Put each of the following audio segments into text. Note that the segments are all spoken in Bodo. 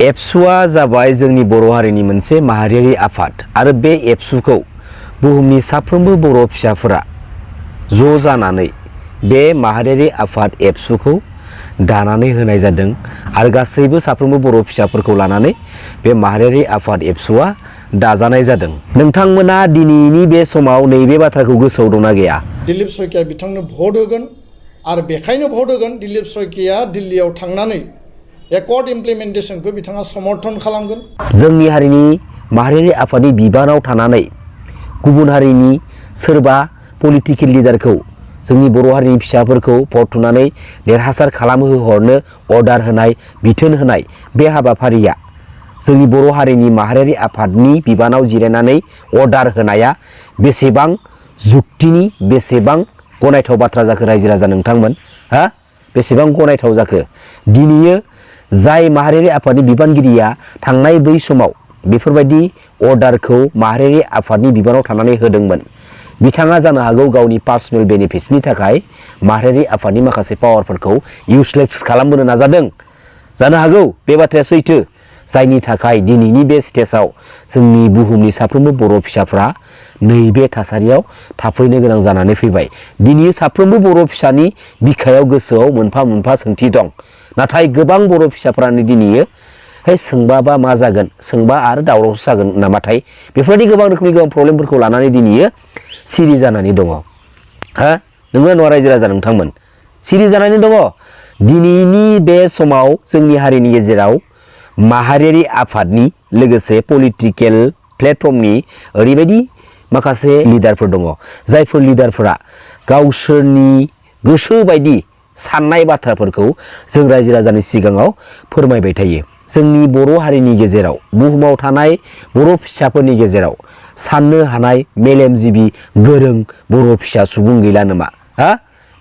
एबसुआ जाबाय जोंनि बर' हारिनि मोनसे माहारियारि आफाद आरो बे एबसुखौ बुहुमनि साफ्रोमबो बर' फिसाफोरा ज' जानानै बे माहारियारि आफाद एबसुखौ दानानै होनाय जादों आरो गासैबो साफ्रोमबो बर' फिसाफोरखौ लानानै बे माहारियारि आफाद एबसुआ दाजानाय जादों। नोंथांमोना दिनैनि बे समाव नैबे बाथ्राखौ गोसोआव दंना गैया? दिलीप शइकिया बिथांनो भट होगोन आरो बेखायनो भट होगोन दिलीप शइकिया दिल्लीयाव थांनानै एकर्ड इमप्लिमेन्टेशनखौ बिथाङा समर्थन खालामगोन। जोंनि हारिनि माहारियारि आफादनि बिबानाव थानानै गुबुन हारिनि सोरबा पलिटिकेल लिडारखौ जोंनि बर' हारिनि फिसाफोरखौ भट थुनानै देरहासार खालामहोहरनो अर्डार होनाय बिथोन होनाय बे हाबाफारिया जोंनि बर' हारिनि माहारियारि आफादनि बिबानाव जिरायनानै अर्डार होनाया बेसेबां जुक्तिनि बेसेबां गनायथाव बाथ्रा जाखो रायजो राजा नोंथांमोन हा बेसेबां गनायथाव जाखो? दिनैयो जाय माहारियारि आफादनि बिबानगिरिया थांनाय बै समाव बेफोरबायदि अर्डारखौ माहारियारि आफादनि बिबानाव थानानै होदोंमोन बिथाङा जानो हागौ गावनि पार्सनेल बेनिफिट्सनि थाखाय माहारियारि आफादनि माखासे पावारफोरखौ इउसलेस खालामबोनो नाजादों जानो हागौ। बे बाथ्राया सैथो, जायनि थाखाय दिनैनि बे स्टेजाव जोंनि बुहुमनि साफ्रोमबो बर' फिसाफ्रा नैबे थासारियाव थाफैनो गोनां जानानै फैबाय। दिनै साफ्रोमबो बर' फिसानि बिखायाव गोसोआव मोनफा मोनफा सोंथि दं, नाथाय गोबां बर' फिसाफ्रानो दिनैयो है सोंबाबा मा जागोन, सोंबा आरो दावरावसो जागोन नामाथाय, बेफोरबायदि गोबां रोखोमनि गोबां प्रब्लेमफोरखौ लानानै दिनैयो सिरि जानानै दङ। हा नंगौना नङा रायजो राजा नोंथांमोन? सिरि जानानै दङ। दिनैनि बे समाव जोंनि हारिनि गेजेराव माहारियारि आफादनि लोगोसे पलिटिकेल प्लेटफर्मनि ओरैबायदि माखासे लिडारफोर दङ जायफोर लिडारफोरा गावसोरनि गोसो बायदि साननाय बाथ्राफोरखौ जों रायजो राजानि सिगाङाव फोरमायबाय थायो। जोंनि बर' हारिनि गेजेराव बुहुमाव थानाय बर' फिसाफोरनि गेजेराव साननो हानाय मेलेमजिबि गोरों बर' फिसा सुबुं गैला नामा? हा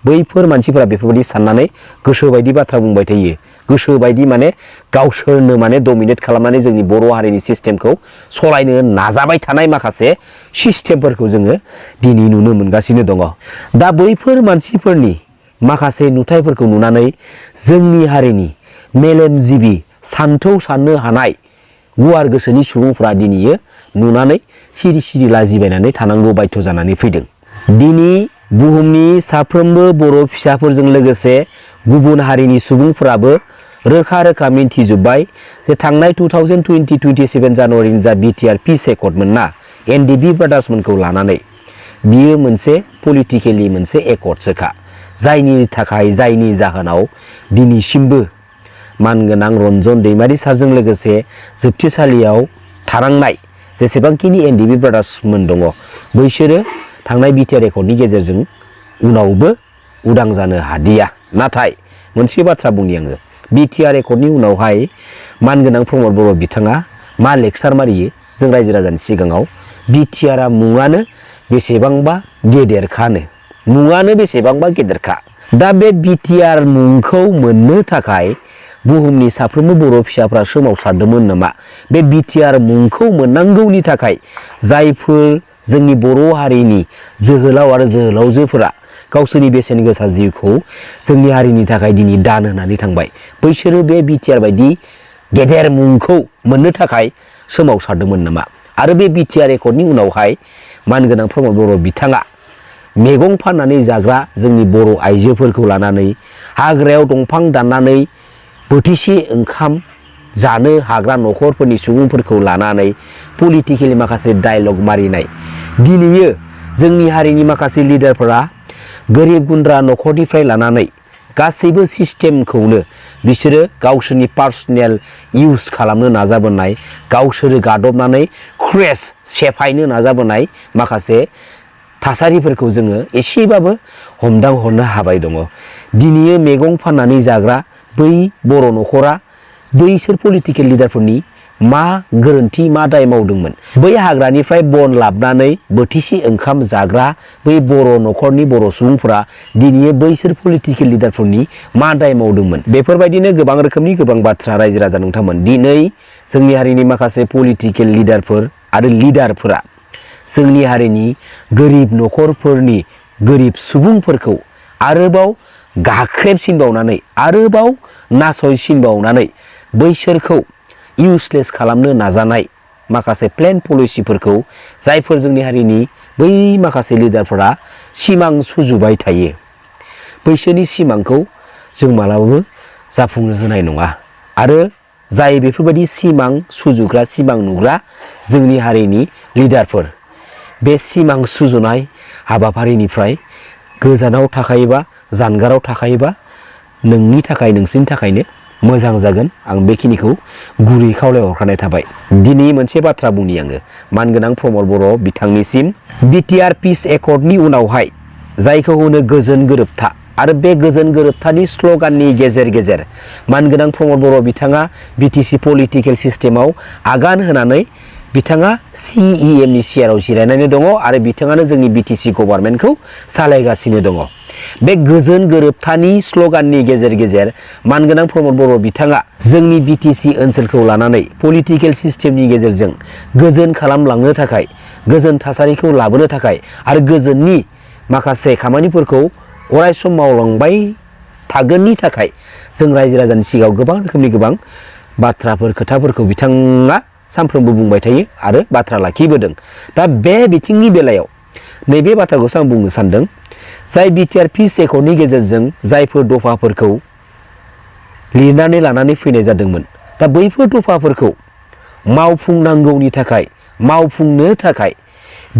बैफोर मानसिफोरा बेफोरबायदि साननानै गोसो बायदि बाथ्रा बुंबाय थायो। गोसो बायदि माने गावसोरनो माने डमिनेट खालामनानै जोंनि बर' हारिनि सिस्टेमखौ सलायनो नाजाबाय थानाय माखासे सिस्टेमफोरखौ जोङो दिनै नुनो मोनगासिनो दङ। दा बैफोर मानसिफोरनि माखासे नुथायफोरखौ नुनानै जोंनि हारिनि मेलेमजिबि सान्थौ साननो हानाय गुवार गोसोनि सुबुंफ्रा दिनैयो नुनानै सिरि सिरि लाजिबायनानै थानांगौ बाध्य जानानै फैदों। दिनै बुहुमनि साफ्रोमबो बर' फिसाफोरजों लोगोसे गुबुन हारिनि सुबुंफोराबो रोखा रोखा मिन्थिजोब्बाय जे थांनाय 2027 जानुवारिनि जा बिटिआर पिस एकर्डमोन ना एनडिबि ब्रादार्समोनखौ लानानै बियो मोनसे पलिटिकेलि मोनसे एकर्डसोखा, जायनि जाहोनाव दिनैसिमबो मानगोनां रन्जन दैमारि सारजों लोगोसे जोबथेसालियाव थानांनाय जेसेबांखिनि एनडिबि ब्रादार्समोन दङ बैसोरो थांनाय बिटिआर एकर्डनि गेजेरजों उनावबो उदां जानो हादिया। नाथाय मोनसे बाथ्रा बुंनि आङो, बिटिआर एकर्डनि उनावहाय मानगोनां प्रमद बर' बिथाङा मा लेक्सार मारियो जों रायजो राजानि सिगाङाव, बिटिआरआ मुङानो बेसेबांबा गेदेरखानो, मुङानो बेसेबांबा गेदेरखा। दा बे बिटिआर मुंखौ मोननो थाखाय बुहुमनि साफ्रोमबो बर' फिसाफ्रा सोमावसारदोंमोन नामा? बे बिटिआर मुंखौ मोननांगौनि थाखाय जायफोर जोंनि बर' हारिनि जोहोलाव आरो जोहोलावजोफोरा गावसोरनि बेसेन गोसा जिउखौ जोंनि हारिनि थाखाय दिनै दान होनानै थांबाय, बैसोरो बे बिटिआर बायदि गेदेर मुंखौ मोननो थाखाय सोमावसारदोंमोन नामा? आरो बे बिटिआर एकर्डनि उनावहाय मानगोनां प्रमद बर' बिथाङा मैगं फाननानै जाग्रा जोंनि बर' आइजोफोरखौ लानानै हाग्रायाव दंफां दाननानै बोथिसे ओंखाम जानो हाग्रा न'खरफोरनि सुबुंफोरखौ लानानै पलिटिकेलि माखासे डायलग मारिनाय, दिनैयो जोंनि हारिनि माखासे लिडारफोरा गोरिब गुन्द्रा न'खरनिफ्राय लानानै गासैबो सिस्टेमखौनो बिसोरो गावसोरनि पार्सनेल इउज खालामनो नाजाबोनाय, गावसोरो गादबनानै क्रेश सेफायनो नाजाबोनाय माखासे थासारिफोरखौ जोङो एसेबाबो हमदांहरनो हाबाय दङ। दिनैयो मैगं फाननानै जाग्रा बै बर' न'खरा बैसोर पलिटिकेल लिडारफोरनि मा गोरोन्थि मा दाय मावदोंमोन? बै हाग्रानिफ्राय बन लाबनानै बोथिसे ओंखाम जाग्रा बै बर' न'खरनि बर' सुबुंफोरा दिनै बैसोर पलिटिकेल लिडारफोरनि मा दाय मावदोंमोन? बेफोरबायदिनो गोबां रोखोमनि गोबां बाथ्रा रायजो राजा नोंथांमोन, दिनै जोंनि हारिनि माखासे पलिटिकेल लिडारफोर आरो लिडारफोरा जोंनि हारिनि गोरिब न'खरफोरनि गोरिब सुबुंफोरखौ आरोबाव गाख्रेबसिनबावनानै आरोबाव नासयसिनबावनानै बैसोरखौ इउसलेस खालामनो नाजानाय माखासे प्लेन पलिसिफोरखौ जायफोर जोंनि हारिनि बै माखासे लिडारफोरा सिमां सुजुबाय थायो बैसोरनि सिमांखौ जों मालाबाबो जाफुंनो होनाय नङा आरो जाय बेफोरबायदि सिमां सुजुग्रा सिमां नुग्रा जोंनि हारिनि लिडारफोर बे सिमां सुजुनाय हाबाफारिनिफ्राय गोजानाव थाखायोबा जानगाराव थाखायोबा नोंनि थाखाय नोंसिनि थाखायनो मोजां जागोन आं बेखिनिखौ गुरै खावलायहरखानाय थाबाय। दिनै मोनसे बाथ्रा बुंनि आङो मानगोनां प्रमद बर' बिथांनिसिम बिटिआर पिस एकर्डनि उनावहाय जायखौ होनो गोजोन गोरोबथा आरो बे गोजोन गोरोबथानि स्ल'गाननि गेजेर गेजेर मानगोनां प्रमद बर' बिथाङा बिटिसि पलिटिकेल सिस्टेमाव आगान होनानै बिथाङा CEMनि चेयाराव जिरायनानै दङ आरो बिथाङानो जोंनि बिटिसि गभर्नमेन्टखौ सालायगासिनो दङ। बे गोजोन गोरोबथानि स्ल'गाननि गेजेर गेजेर मानगोनां प्रमद बर' बिथाङा जोंनि बिटिसि ओनसोलखौ लानानै पलिटिकेल सिस्टेमनि गेजेरजों गोजोन खालामलांनो थाखाय गोजोन थासारिखौ लाबोनो थाखाय आरो गोजोननि माखासे खामानिफोरखौ अरायसम मावलांबाय थागोननि थाखाय जों रायजो राजानि सिगाङाव गोबां रोखोमनि गोबां बाथ्राफोर खोथाफोरखौ बिथाङा सानफ्रोमबो बुंबाय थायो आरो बाथ्रा लाखिबोदों। दा बे बिथिंनि बेलायाव नैबे बाथ्राखौसो आं बुंनो सानदों जाय बिटिआर पिस एकर्डनि गेजेरजों जायफोर दफाफोरखौ लिरनानै लानानै फैनाय जादोंमोन दा बैफोर दफाफोरखौ मावफुंनांगौनि थाखाय मावफुंनो थाखाय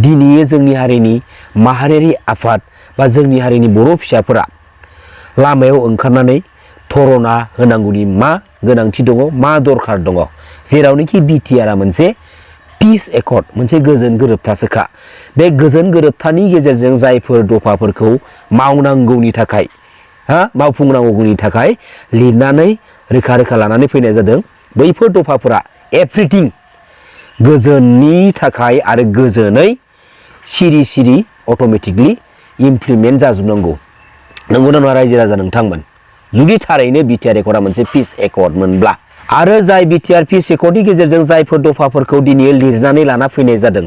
दिनै जोंनि हारिनि माहारियारि आफाद बा जोंनि हारिनि बर' फिसाफोरा लामायाव ओंखारनानै धरना होनांगौनि मा गोनांथि दङ मा दरखार दङ जेरावनोखि बिटिआरआ मोनसे पिस एकर्ड मोनसे गोजोन गोरोबथासोखा बे गोजोन गोरोबथानि गेजेरजों जायफोर दफाफोरखौ मावनांगौनि थाखाय मावफुंनांगौनि थाखाय लिरनानै रोखा रोखा लानानै फैनाय जादों बैफोर दफाफोरा एभ्रिथिं गोजोननि थाखाय आरो गोजोनै सिरि सिरि अट'मेटिकलि इमप्लिमेन्ट जाजोबनांगौ। नंगौना नङा रायजो राजा नोंथांमोन जुदि थारैनो बिटिआर एकर्डआ मोनसे पिस एकर्ड मोनब्ला आरो जाय बिटिआर पिस एकर्डनि गेजेरजों जायफोर दफाफोरखौ दिनै लिरनानै लाना फैनाय जादों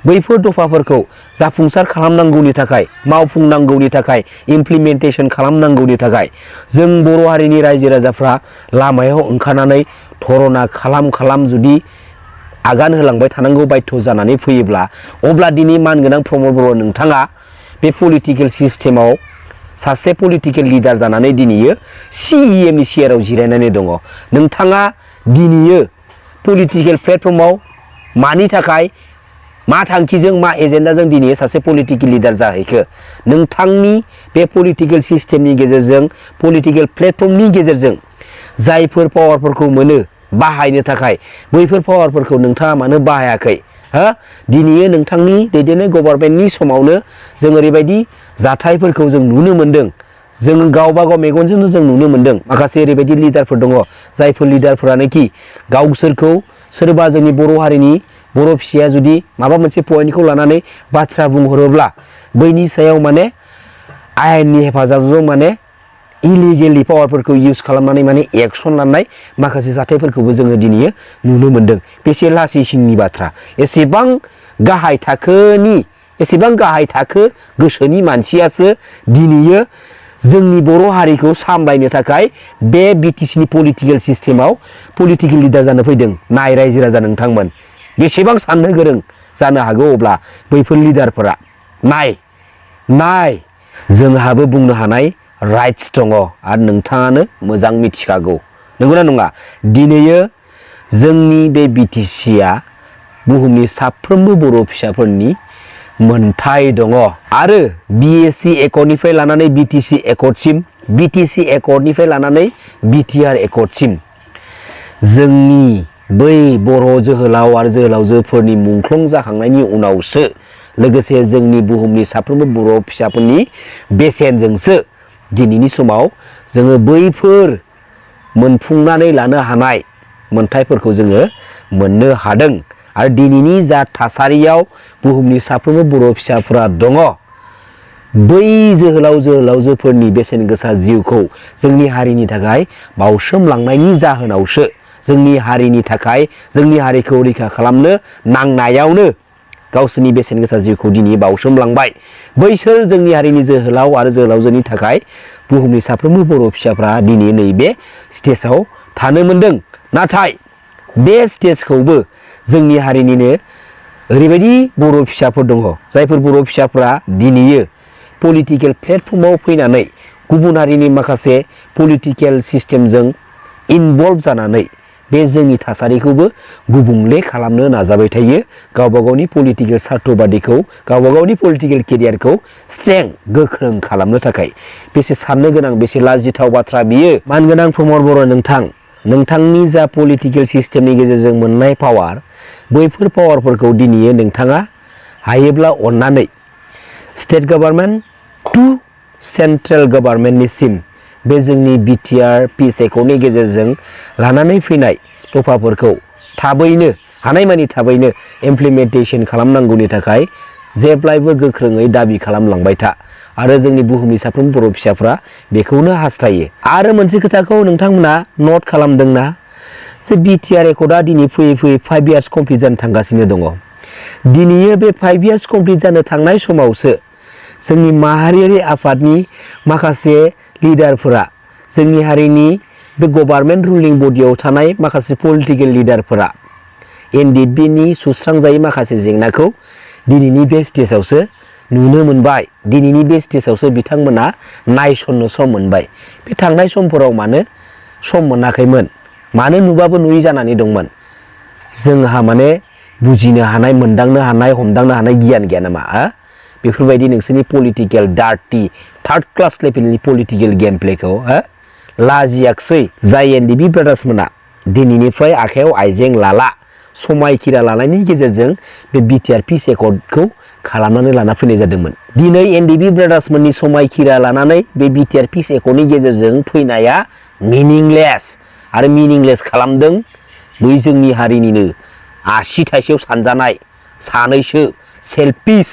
बैफोर दफाफोरखौ जाफुंसार खालामनांगौनि थाखाय मावफुंनांगौनि थाखाय इमप्लिमेन्टेसन खालामनांगौनि थाखाय जों बर' हारिनि रायजो राजाफ्रा लामायाव ओंखारनानै धरना खालाम जुदि आगान होलांबाय थानांगौ बाध्य जानानै फैयोब्ला अब्ला दिनै मानगोनां प्रमद बर' नोंथाङा बे पलिटिकेल सिस्टेमाव सासे पलिटिकेल लिडार जानानै दिनैयो CEMनि चेयाराव जिरायनानै दङ। नोंथाङा दिनैयो पलिटिकेल प्लेटफर्माव मानि थाखाय मा थांखिजों मा एजेन्डाजों दिनै सासे पलिटिकेल लिडार जाहैखो नोंथांनि बे पलिटिकेल सिस्टेमनि गेजेरजों पलिटिकेल प्लेटफर्मनि गेजेरजों जायफोर पावारफोरखौ मोनो बाहायनो थाखाय बैफोर पावारफोरखौ नोंथाङा मानो बाहायाखै दिनै नोंथांनि दैदेननाय गभर्नमेन्टनि समावनो जों ओरैबायदि जाथायफोरखौ जों नुनो मोनदों जों गावबा गाव मेगनजोंनो जों नुनो मोनदों माखासे ओरैबायदि लिडारफोर दङ जायफोर लिडारफोरानोखि गावसोरखौ सोरबा जोंनि बर' हारिनि बर' फिसाया जुदि माबा मोनसे पइन्टखौ लानानै बाथ्रा बुंहरोब्ला बैनि सायाव माने आयेननि हेफाजाबजों माने इलिगेलि पावारफोरखौ इउज खालामनानै माने एक्सन लानाय माखासे जाथायफोरखौबो जोङो दिनै नुनो मोनदों। बेसे लासिंसिंनि बाथ्रा एसेबां गाहाय थाखो गोसोनि मानसियासो दिनै जोंनि बर' हारिखौ सामलायनो थाखाय बे बिटिसिनि पलिटिकेल सिस्टेमाव पलिटिकेल लिडार जानो फैदों। नाय रायजो राजा नोंथांमोन बेसेबां साननो गोरों जानो हागौ अब्ला बैफोर लिडारफोरा नाय जोंहाबो बुंनो हानाय राइट्स दङ आरो नोंथाङानो मोजां मिथिखागौ नंगौना नङा दिनैयो जोंनि बे बिटिसिआ बुहुमनि साफ्रोमबो बर' फिसाफोरनि मोनथाय दङ आरो BSc एकर्डनिफ्राय लानानै बिटिसि एकर्डसिम बिटिसि एकर्डनिफ्राय लानानै बिटिआर एकर्डसिम जोंनि बै बर' जोहोलाव आरो जोहोलावजोफोरनि मुंख्लं जाखांनायनि उनावसो लोगोसे जोंनि बुहुमनि साफ्रोमबो बर' फिसाफोरनि बेसेनजोंसो दिनैनि समाव जोङो बैफोर मोनफुंनानै लानो हानाय मोनथायफोरखौ जोङो मोननो हादों आरो दिनैनि जा थासारियाव बुहुमनि साफ्रोमबो बर' फिसाफोरा दङ बै जोहोलावजोफोरनि बेसेन गोसा जिउखौ जोंनि हारिनि थाखाय बावसोमलांनायनि जाहोनावसो जोंनि हारिनि थाखाय जोंनि हारिखौ रैखा खालामनो नांनायावनो गावसोरनि बेसेन गोसा जिउखौ दिनै बावसोमलांबाय बैसोर जोंनि हारिनि जोहोलाव आरो जोहोलावजोनि थाखाय बुहुमनि साफ्रोमबो बर' फिसाफ्रा दिनै नैबे स्टेजाव थानो मोनदों। नाथाय बे स्टेजखौबो जोंनि हारिनिनो ओरैबायदि बर' फिसाफोर दङ जायफोर बर' फिसाफोरा दिनैयो पलिटिकेल प्लेटफर्माव फैनानै गुबुन हारिनि माखासे पलिटिकेल सिस्टेमजों इनभल्भ जानानै बे जोंनि थासारिखौबो गुबुंले खालामनो नाजाबाय थायो गावबा गावनि पलिटिकेल सार्थबादिखौ गावबा गावनि पलिटिकेल केरियारखौ स्ट्रें गोख्रों खालामनो थाखाय बेसे साननो गोनां बेसे लाजिथाव बाथ्रा बियो मानगोनां प्रमद बर' नोंथांनि जा पलिटिकेल सिस्टेमनि गेजेरजों मोननाय पावार बैफोर पावारफोरखौ दिनैयो नोंथाङा हायोब्ला अननानै स्टेट गभर्नमेन्ट टु सेन्ट्रेल गभर्नमेन्टनिसिम बे जोंनि बिटिआर पिस एकर्डनि गेजेरजों लानानै फैनाय दफाफोरखौ थाबैनो हानायमानि थाबैनो इमप्लिमेन्टेसन खालामनांगौनि थाखाय जेब्लायबो गोख्रोङै दाबि खालामलांबाय था आरो जोंनि बुहुमनि साफ्रोम बर' फिसाफ्रा बेखौनो हास्थायो आरो मोनसे खोथाखौ नोंथांमोना नट खालामदोंना जे बिटिआर एकर्डआ दिनै फैयै फैयै 5 इयार्स कमप्लिट जानो थांगासिनो दङ दिनैयो बे 5 इयार्स कमप्लिट जानो थांनाय समावसो जोंनि माहारियारि आफादनि माखासे लिडारफोरा जोंनि हारिनि बे गभर्नमेन्ट रुलिं बडियाव थानाय माखासे पलिटिकेल लिडारफोरा एनडिएफबिनि सुस्रांजायै माखासे जेंनाखौ दिनैनि बे स्टेजावसो नुनो मोनबाय दिनैनि बे स्टेजावसो बिथांमोना नायसननो सम मोनबाय बे थांनाय समफोराव मानो सम मोनाखैमोन मानो नुबाबो नुयै जानानै दंमोन जोंहा माने बुजिनो हानाय मोनदांनो हानाय हमदांनो हानाय गियान गैया नामा बेफोरबायदि नोंसोरनि पलिटिकेल डार्टी थार्ड क्लास लेभेलनि पलिटिकेल गेम प्लेखौ लाजियाखसै जाय एनडिएफबि ब्रादार्समोना दिनैनिफ्राय आखायाव आइजें लाला समायखिरा लानायनि गेजेरजों बे बिटिआर पिस एकर्डखौ खालामनानै लाना फैनाय जादोंमोन दिनै एनडिएफबि ब्रादार्समोननि समायखिरा लानानै बे बिटिआर पिस एकर्डनि गेजेरजों फैनाया मिनिंलेस आरो मिनिंलेस खालामदों बै जोंनि हारिनिनो आसि थाइसेयाव सानजानाय सानैसो सेल्फिश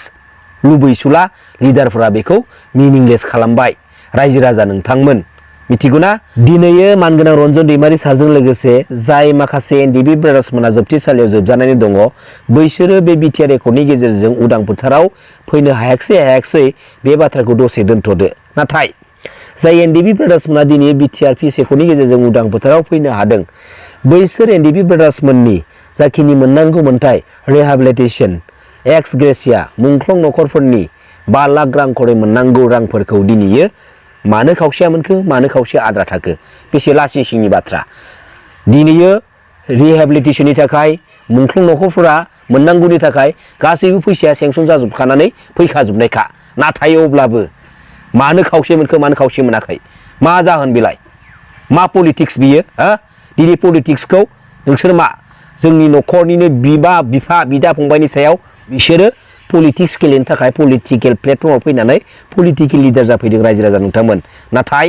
लुबैसुला लिडारफोरा बेखौ मिनिंलेस खालामबाय रायजो राजा नोंथांमोन मिथिगौना दिनैयो मानगोनां रन्जन दैमारि सारजों लोगोसे जाय माखासे एनडिएफबि ब्रादार्समोना जोबथेसालियाव जोबजानानै दङ बैसोरो बे बिटिआर एकर्डनि गेजेरजों उदां फोथाराव फैनो हायाखसै बे बाथ्राखौ दसे दोनथ'दो नाथाय जाय एनडिएफबि ब्रादार्समोना दिनै बिटिआर पिस एकर्डनि गेजेरजों उदां फोथाराव फैनो हादों बैसोर एनडिएफबि ब्रादार्समोननि जाखिनि मोननांगौ मोनथाय रिहेबिलिटेसन एक्स ग्रेसिया मुंख्लं नखरफोरनि 5 लाख रां खरै मोननांगौ रांफोरखौ दिनैयो मानो खावसेया मोनखो मानो खावसेया आद्रा थाखो बेसे लासि सिंनि बाथ्रा दिनैयो रिहेबिलिटेसननि थाखाय मुंख्लं नखरफोरा मोननांगौनि थाखाय गासैबो फैसाया सेंसन जाजोबखानानै फैखाजोबनायखा नाथाय अब्लाबो मानो खावसे मोनखो मानो खावसे मोनाखै मा जाहोन बेलाय मा पलिटिक्स बियो दिनै पलिटिक्सखौ नोंसोर मा जोंनि नखरनिनो बिफा बिदा फंबायनि सायाव बिसोरो पलिटिक्स गेलेनो थाखाय पलिटिकेल प्लेटफर्माव फैनानै पलिटिकेल लिडार जाफैदों रायजो राजा नोंथांमोन नाथाय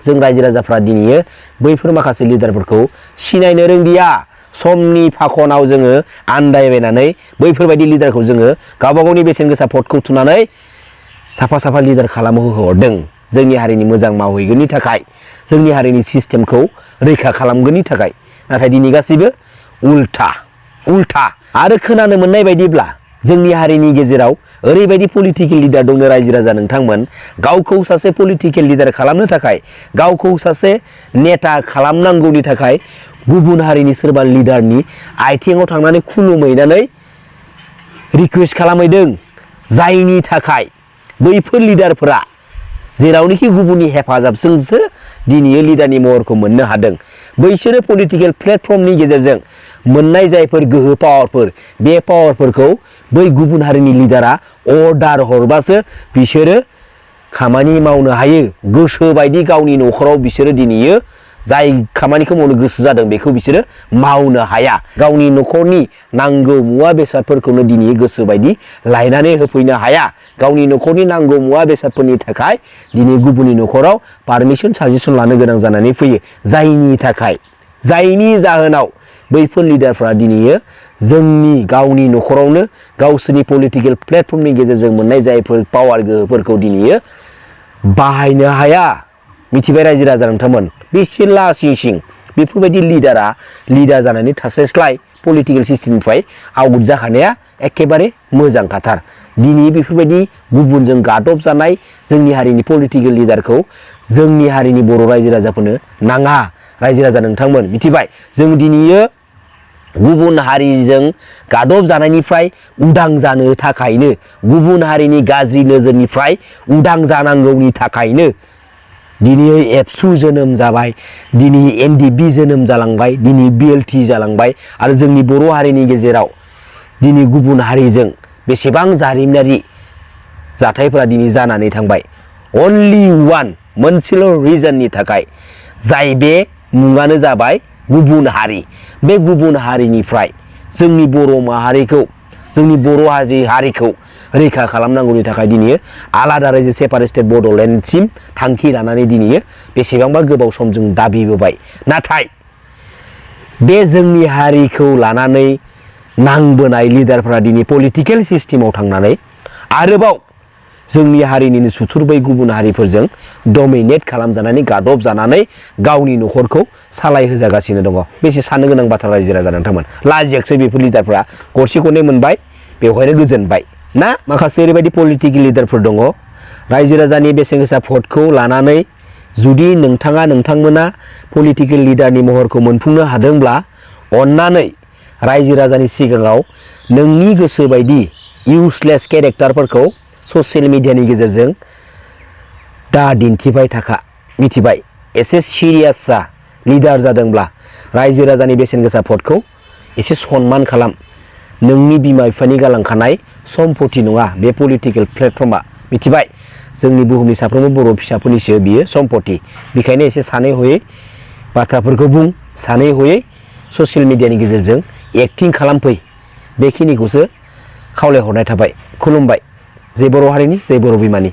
जों रायजो राजाफ्रा दिनैयो बैफोर माखासे लिडारफोरखौ सिनायनो रोंलिया समनि फाखनाव जोङो आन्दायबायनानै बैफोरबायदि लिडारखौ जोङो गावबा गावनि बेसेन गोसा भटखौ थुनानै साफा लिडार खालामहोहरदों जोंनि हारिनि मोजां मावहैगोननि थाखाय जोंनि हारिनि सिस्टेमखौ रैखा खालामगोननि थाखाय नाथाय दिनै गासैबो उल्था आरो खोनानो मोननाय बायदिब्ला जोंनि हारिनि गेजेराव ओरैबायदि पलिटिकेल लिडार दङ रायजो राजा नोंथांमोन गावखौ सासे पलिटिकेल लिडार खालामनो थाखाय गावखौ सासे नेता खालामनांगौनि थाखाय गुबुन हारिनि सोरबा लिडारनि आथिङाव थांनानै खुलुमहैनानै रिक्वेस्ट खालामहैदों जायनि थाखाय बैफोर लिडारफोरा जेरावनोखि गुबुननि हेफाजाबजोंसो दिनै लिडारनि महरखौ मोननो हादों बैसोरो पलिटिकेल प्लेटफर्मनि गेजेरजों मोननाय जायफोर गोहो पावारफोर बे पावारफोरखौ बै गुबुन हारिनि लिडारा अर्डार हरबासो बिसोरो खामानि मावनो हायो गोसो बायदि गावनि नखराव बिसोरो दिनैयो जाय खामानिखौ मावनो गोसो जादों बेखौ बिसोरो मावनो हाया गावनि नखरनि नांगौ मुवा बेसादफोरखौनो दिनै गोसो बायदि लायनानै होफैनो हाया गावनि नखरनि नांगौ मुवा बेसादफोरनि थाखाय दिनै गुबुननि नखराव पारमिसन साजेसन लानो गोनां जानानै फैयो जायनि जाहोनाव बैफोर लिडारफ्रा दिनैयो जोंनि गावनि नखरावनो गावसोरनि पलिटिकेल प्लेटफर्मनि गेजेरजों मोननाय जायफोर पावार गोहोफोरखौ दिनैयो बाहायनो हाया मिथिबाय रायजो राजा नोंथांमोन बेसे लासिं बेफोरबायदि लिडारा लिडार जानानै थास्लायस्लाय पलिटिकेल सिस्टेमनिफ्राय आउट जाखानाया एखेबारे मोजां खाथार दिनै बेफोरबायदि गुबुनजों गादब जानाय जोंनि हारिनि पलिटिकेल लिडारखौ जोंनि हारिनि बर' रायजो राजाफोरनो नाङा रायजो राजा नोंथांमोन मिथिबाय जों दिनैयो गुबुन हारिजों गादब जानायनिफ्राय उदां जानो थाखायनो गुबुन हारिनि गाज्रि नोजोरनिफ्राय उदां जानांगौनि थाखायनो दिनै एबसु जोनोम जाबाय, दिनै एनडिबि जोनोम जालांबाय, दिनै बिएलटि जालांबाय आरो जोंनि बर' हारिनि गेजेराव दिनै गुबुन हारिजों बेसेबां जारिमिनारि जाथायफोरा दिनै जानानै थांबाय। अनलि वान मोनसेल' रिजननि थाखाय, जाय बे मुङानो जाबाय गुबुन हारि। बे गुबुन हारिनिफ्राय जोंनि बर' माहारिखौ, जोंनि बर' हारिखौ रैखा खालामनांगौनि थाखाय दिनै आलादा रायजो सेपारेट स्टेट बड'लेण्डसिम थांखि लानानै दिनै बेसेबांबा गोबाव सम जों दाबिबोबाय। नाथाय बे जोंनि हारिखौ लानानै नांबोनाय लिडारफोरा दिनै पलिटिकेल सिस्टेमाव थांनानै आरोबाव जोंनि हारिनिनो सुथुरबै गुबुन हारिफोरजों डमिनेट खालामजानानै गादब जानानै गावनि न'खरखौ सालायहोजागासिनो दङ। बेसे साननो गोनां बाथ्रा रायजो राजा नोंथांमोन। लाजियाखसै बेफोर लिडारफ्रा गरसे गरनै मोनबाय बेवहायनो गोजोनबाय ना। माखासे ओरैबायदि पलिटिकेल लिडारफोर दङ रायजो राजानि बेसेन गोसा भटखौ लानानै जुदि नोंथांमोना पलिटिकेल लिडारनि महरखौ मोनफुंनो हादोंब्ला अन्नानै रायजो राजानि सिगाङाव नोंनि गोसो बायदि इउसलेस केरेक्टारफोरखौ ससियेल मिडियानि गेजेरजों दा दिन्थिबाय थाखा, मिथिबाय। एसे सिरियास जा, लिडार जादोंब्ला रायजो राजानि बेसेन गोसा भटखौ एसे सनमान खालाम। नोंनि बिमा बिफानि गालांखानाय सम्पति नङा बे पलिटिकेल प्लेटफर्मा, मिथिबाय। जोंनि बुहुमनि साफ्रोमबो बर' फिसाफोरनिसो बियो सम्पति। बेखायनो एसे सानै हयै बाथ्राफोरखौ बुं, सानै हयै ससियेल मिडियानि गेजेरजों एक्टिं खालामफै। बेखिनिखौसो खावलायहरनाय थाबाय। खुलुमबाय। जय बर' हारिनि, जय बर' बिमानि।